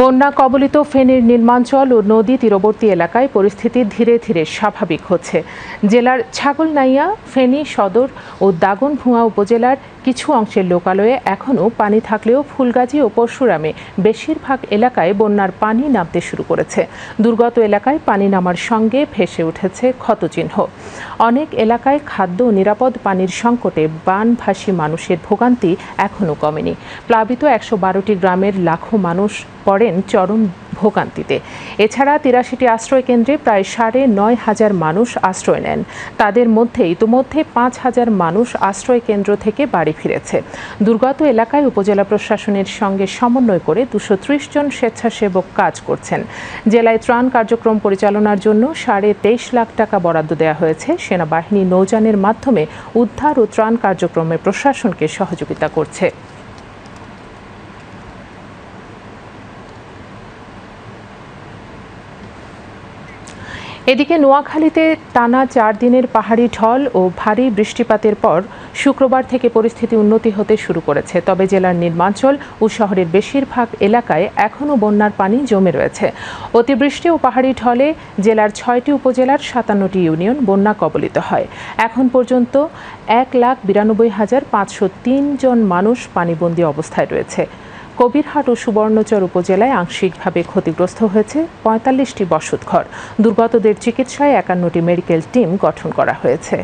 বন্যা কবলিত ফেনীর নিম্নাঞ্চল ও নদী তীরবর্তী এলাকায় পরিস্থিতি ধীরে ধীরে স্বাভাবিক হচ্ছে। জেলার ছাগলনাইয়া, ফেনী সদর ও দাগনভূঞা উপজেলার কিছু অংশের লোকালয়ে এখনও পানি থাকলেও ফুলগাজী ও পরশুরামে বেশিরভাগ এলাকায় বন্যার পানি নামতে শুরু করেছে। দুর্গত এলাকায় পানি নামার সঙ্গে ভেসে উঠেছে ক্ষতচিহ্ন। অনেক এলাকায় খাদ্য ও নিরাপদ পানির সংকটে বানভাসী মানুষের ভোগান্তি এখনও কমেনি। প্লাবিত ১১২টি গ্রামের লাখো মানুষ পড়েন চরম ভোগান্তিতে। এছাড়া ৮৩টি আশ্রয় কেন্দ্রে প্রায় ৯,৫০০ মানুষ আশ্রয় নেন। তাদের মধ্যে ইতিমধ্যে ৫,০০০ মানুষ আশ্রয় কেন্দ্র থেকে বাড়ি ফিরেছে। দুর্গত এলাকায় উপজেলা প্রশাসনের সঙ্গে সমন্বয় করে ২৩০ জন স্বেচ্ছাসেবক কাজ করছেন। জেলায় ত্রাণ কার্যক্রম পরিচালনার জন্য ২.৫ লাখ টাকা বরাদ্দ দেওয়া হয়েছে। সেনাবাহিনী নৌযানের মাধ্যমে উদ্ধার ও ত্রাণ কার্যক্রমে প্রশাসনকে সহযোগিতা করছে। এদিকে নোয়াখালীতে টানা ৪ দিনের পাহাড়ি ঢল ও ভারী বৃষ্টিপাতের পর শুক্রবার থেকে পরিস্থিতি উন্নতি হতে শুরু করেছে। তবে জেলার নিম্নাঞ্চল ও শহরের বেশিরভাগ এলাকায় এখনও বন্যার পানি জমে রয়েছে। অতিবৃষ্টি ও পাহাড়ি ঢলে জেলার ৬টি উপজেলার ৫৭টি ইউনিয়ন বন্যা কবলিত হয়। এখন পর্যন্ত ১,৯২,৫০৩ জন মানুষ পানিবন্দী অবস্থায় রয়েছে। কবিরহাট ও সুবর্ণচর উপজেলায় আংশিকভাবে ক্ষতিগ্রস্ত হয়েছে ৪৫টি বসতঘর। দুর্গতদের চিকিৎসায় ৫১টি মেডিকেল টিম গঠন করা হয়েছে।